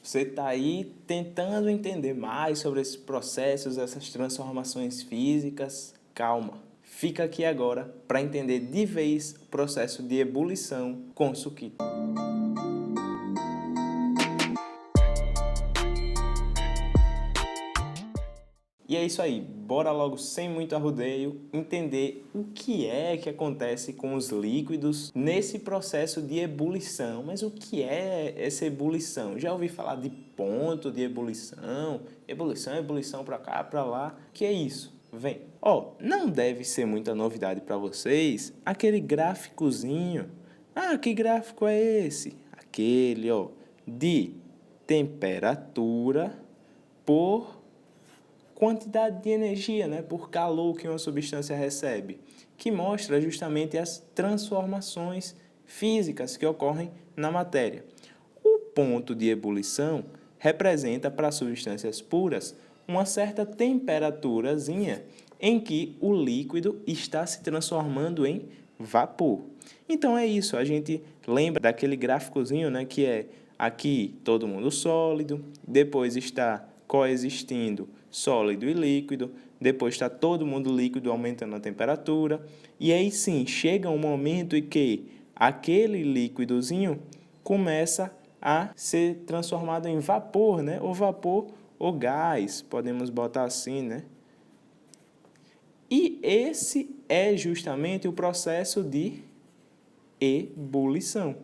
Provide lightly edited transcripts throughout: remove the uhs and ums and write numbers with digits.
Você está aí tentando entender mais sobre esses processos, essas transformações físicas? Calma, fica aqui agora para entender de vez o processo de ebulição com suquito. E é isso aí, bora logo sem muito arrodeio entender o que é que acontece com os líquidos nesse processo de ebulição. Mas o que é essa ebulição? Já ouvi falar de ponto de ebulição, ebulição para cá, para lá. O que é isso? Vem. Não deve ser muita novidade para vocês aquele gráficozinho. Que gráfico é esse? Aquele, de temperatura por quantidade de energia, por calor que uma substância recebe, que mostra justamente as transformações físicas que ocorrem na matéria. O ponto de ebulição representa para substâncias puras uma certa temperaturazinha em que o líquido está se transformando em vapor. Então é isso, a gente lembra daquele gráficozinho, que é aqui todo mundo sólido, depois está coexistindo sólido e líquido, depois está todo mundo líquido aumentando a temperatura, e aí sim, chega um momento em que aquele líquidozinho começa a ser transformado em vapor, ou vapor ou gás, podemos botar assim, E esse é justamente o processo de ebulição.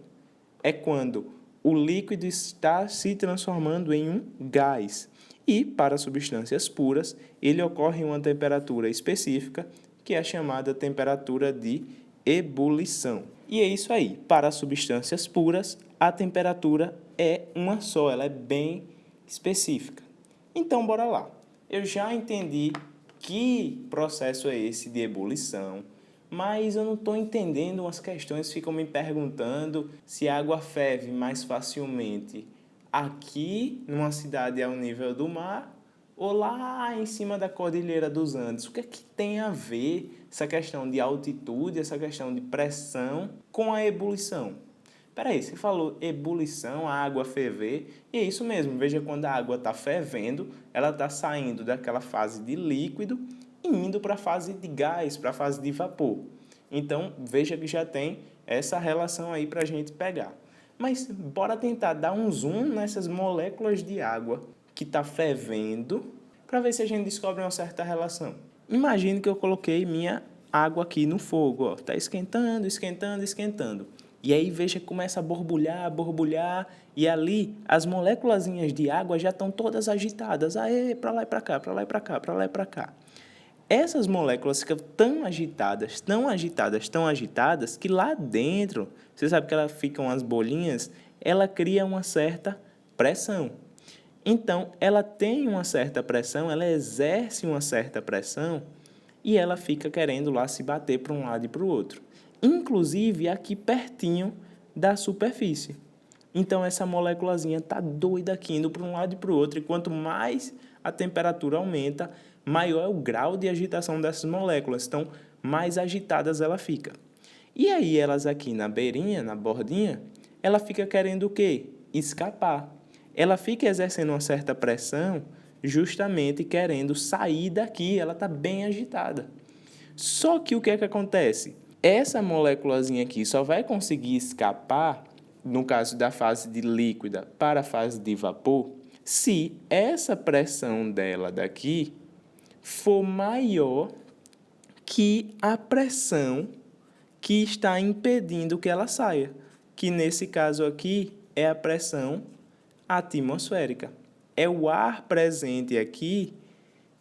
É quando o líquido está se transformando em um gás. E, para substâncias puras, ele ocorre em uma temperatura específica, que é chamada temperatura de ebulição. E é isso aí. Para substâncias puras, a temperatura é uma só, ela é bem específica. Então, bora lá. Eu já entendi que processo é esse de ebulição, mas eu não estou entendendo umas questões, ficam me perguntando se a água ferve mais facilmente aqui, numa cidade ao nível do mar, ou lá em cima da Cordilheira dos Andes. O que é que tem a ver essa questão de altitude, essa questão de pressão com a ebulição? Peraí, você falou ebulição, a água ferver, e é isso mesmo, veja, quando a água está fervendo, ela está saindo daquela fase de líquido e indo para a fase de gás, para a fase de vapor. Então, veja que já tem essa relação aí para a gente pegar. Mas bora tentar dar um zoom nessas moléculas de água que está fervendo para ver se a gente descobre uma certa relação. Imagine que eu coloquei minha água aqui no fogo, está esquentando, esquentando, esquentando. E aí veja que começa a borbulhar, borbulhar, e ali as moléculazinhas de água já estão todas agitadas. Aê, para lá e para cá, para lá e para cá, para lá e para cá. Essas moléculas ficam tão agitadas, tão agitadas, tão agitadas, que lá dentro, você sabe que elas ficam as bolinhas, ela cria uma certa pressão. Então, ela tem uma certa pressão, ela exerce uma certa pressão e ela fica querendo lá se bater para um lado e para o outro. Inclusive aqui pertinho da superfície. Então, essa moléculazinha está doida aqui, indo para um lado e para o outro, e quanto mais a temperatura aumenta, maior é o grau de agitação dessas moléculas, então mais agitadas ela fica. E aí elas aqui na beirinha, na bordinha, ela fica querendo o quê? Escapar. Ela fica exercendo uma certa pressão, justamente querendo sair daqui, ela está bem agitada. Só que o que é que acontece? Essa moléculazinha aqui só vai conseguir escapar, no caso da fase de líquida para a fase de vapor, se essa pressão dela daqui for maior que a pressão que está impedindo que ela saia, que nesse caso aqui é a pressão atmosférica. É o ar presente aqui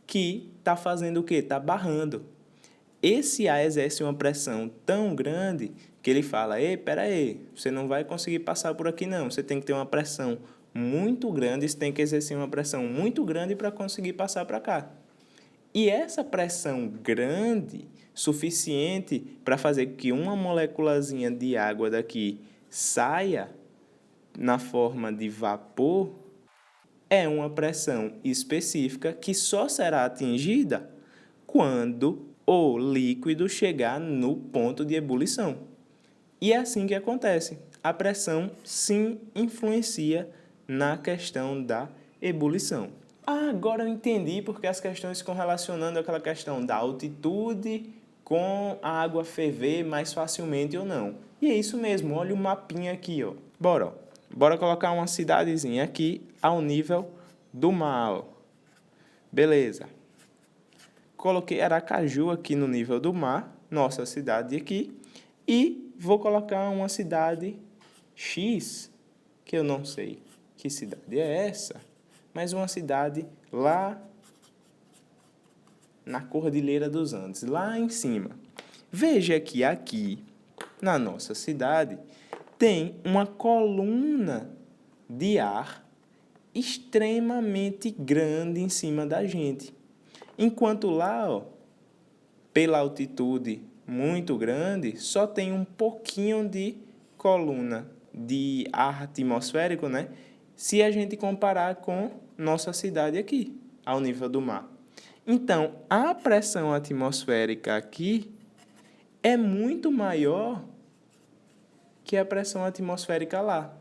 que está fazendo o quê? Está barrando. Esse ar exerce uma pressão tão grande que ele fala, ei, peraí, você não vai conseguir passar por aqui não, você tem que ter uma pressão muito grande, você tem que exercer uma pressão muito grande para conseguir passar para cá. E essa pressão grande, suficiente para fazer que uma moléculazinha de água daqui saia na forma de vapor, é uma pressão específica que só será atingida quando o líquido chegar no ponto de ebulição. E é assim que acontece. A pressão sim influencia na questão da ebulição. Agora eu entendi porque as questões ficam relacionando aquela questão da altitude com a água ferver mais facilmente ou não. E é isso mesmo, olha o mapinha aqui, ó. Bora colocar uma cidadezinha aqui ao nível do mar, ó. Beleza. Coloquei Aracaju aqui no nível do mar, nossa cidade aqui, e vou colocar uma cidade X, que eu não sei que cidade é essa, mas uma cidade lá na Cordilheira dos Andes, lá em cima. Veja que aqui, na nossa cidade, tem uma coluna de ar extremamente grande em cima da gente. Enquanto lá, ó, pela altitude muito grande, só tem um pouquinho de coluna de ar atmosférico, né? Se a gente comparar com nossa cidade aqui, ao nível do mar. Então, a pressão atmosférica aqui é muito maior que a pressão atmosférica lá.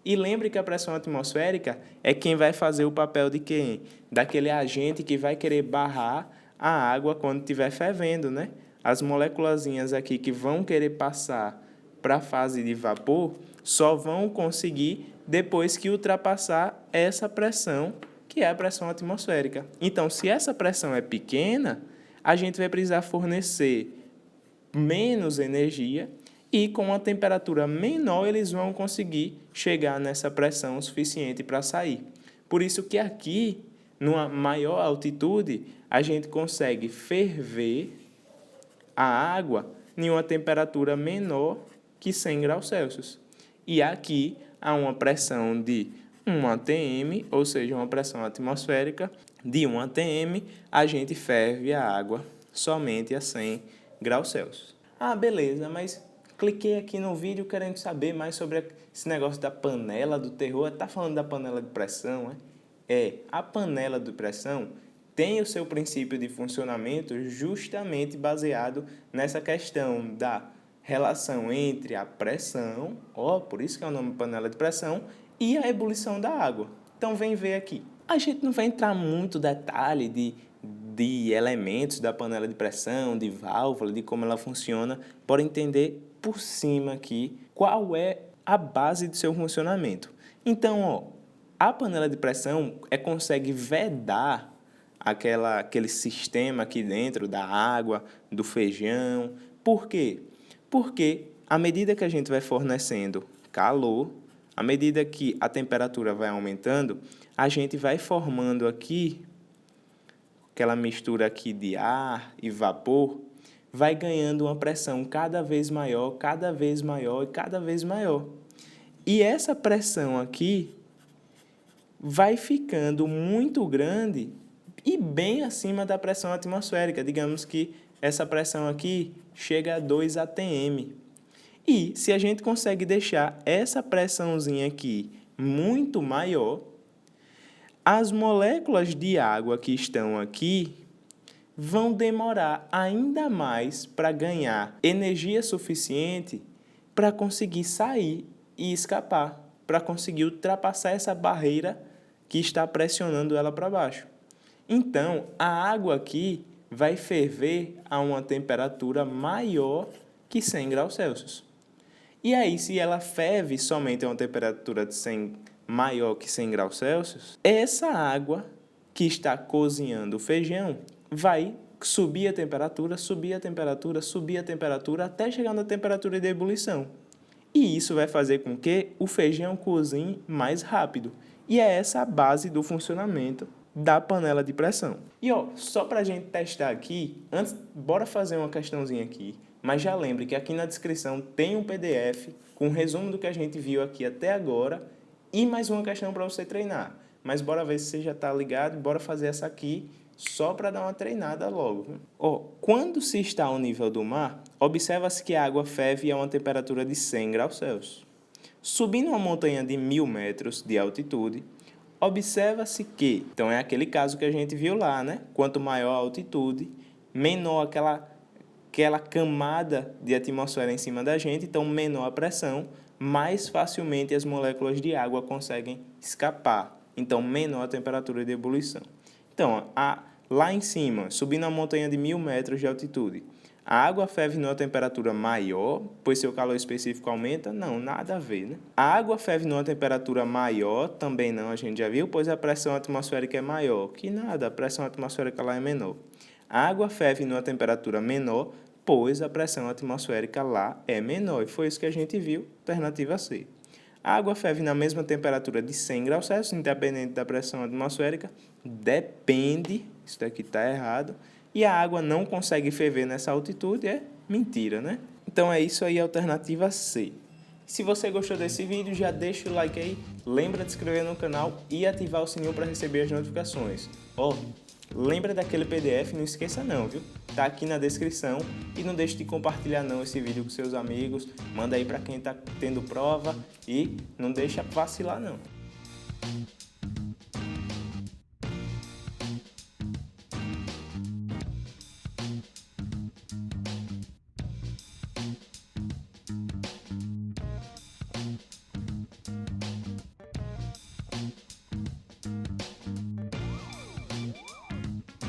E lembre que a pressão atmosférica é quem vai fazer o papel de quem? Daquele agente que vai querer barrar a água quando estiver fervendo, né? As moléculazinhas aqui que vão querer passar para a fase de vapor só vão conseguir depois que ultrapassar essa pressão, que é a pressão atmosférica. Então, se essa pressão é pequena, a gente vai precisar fornecer menos energia e com uma temperatura menor eles vão conseguir chegar nessa pressão suficiente para sair. Por isso que aqui, numa maior altitude, a gente consegue ferver a água em uma temperatura menor que 100 graus Celsius. E aqui há uma pressão de 1 atm, ou seja, uma pressão atmosférica de 1 atm, a gente ferve a água somente a 100 graus Celsius. Ah, beleza, mas cliquei aqui no vídeo querendo saber mais sobre esse negócio da panela do terror. Está falando da panela de pressão, a panela de pressão tem o seu princípio de funcionamento justamente baseado nessa questão da relação entre a pressão, por isso que é o nome panela de pressão, e a ebulição da água. Então, vem ver aqui. A gente não vai entrar muito detalhe de elementos da panela de pressão, de válvula, de como ela funciona, para entender por cima aqui qual é a base do seu funcionamento. Então, a panela de pressão consegue vedar aquele sistema aqui dentro da água, do feijão. Por quê? Porque à medida que a gente vai fornecendo calor, à medida que a temperatura vai aumentando, a gente vai formando aqui aquela mistura aqui de ar e vapor, vai ganhando uma pressão cada vez maior, cada vez maior e cada vez maior. E essa pressão aqui vai ficando muito grande e bem acima da pressão atmosférica. Digamos que essa pressão aqui chega a 2 atm. E se a gente consegue deixar essa pressãozinha aqui muito maior, as moléculas de água que estão aqui vão demorar ainda mais para ganhar energia suficiente para conseguir sair e escapar, para conseguir ultrapassar essa barreira que está pressionando ela para baixo. Então, a água aqui vai ferver a uma temperatura maior que 100 graus Celsius. E aí, se ela ferve somente a uma temperatura de 100 maior que 100 graus Celsius, essa água que está cozinhando o feijão vai subir a temperatura, subir a temperatura, subir a temperatura, até chegar na temperatura de ebulição. E isso vai fazer com que o feijão cozinhe mais rápido. E é essa a base do funcionamento da panela de pressão. E só para a gente testar aqui, antes, bora fazer uma questãozinha aqui. Mas já lembre que aqui na descrição tem um PDF com um resumo do que a gente viu aqui até agora e mais uma questão para você treinar. Mas bora ver se você já está ligado, bora fazer essa aqui só para dar uma treinada logo. Quando se está ao nível do mar, observa-se que a água ferve a uma temperatura de 100 graus Celsius. Subindo uma montanha de 1000 metros de altitude, observa-se que, então é aquele caso que a gente viu lá, né? Quanto maior a altitude, menor aquela camada de atmosfera em cima da gente, então menor a pressão, mais facilmente as moléculas de água conseguem escapar. Então, menor a temperatura de ebulição. Então, lá em cima, subindo a montanha de 1.000 metros de altitude, a água ferve numa temperatura maior, pois seu calor específico aumenta? Não, nada a ver, né? A água ferve numa temperatura maior? Também não, a gente já viu, pois a pressão atmosférica é maior. Que nada, a pressão atmosférica lá é menor. A água ferve numa temperatura menor, pois a pressão atmosférica lá é menor. E foi isso que a gente viu, alternativa C. A água ferve na mesma temperatura de 100 graus Celsius, independente da pressão atmosférica? Depende, isso daqui está errado. E a água não consegue ferver nessa altitude? É mentira, né? Então é isso aí, alternativa C. Se você gostou desse vídeo, já deixa o like aí, lembra de se inscrever no canal e ativar o sininho para receber as notificações. Lembra daquele PDF? Não esqueça não, viu? Tá aqui na descrição e não deixe de compartilhar não esse vídeo com seus amigos, manda aí para quem está tendo prova e não deixa vacilar não.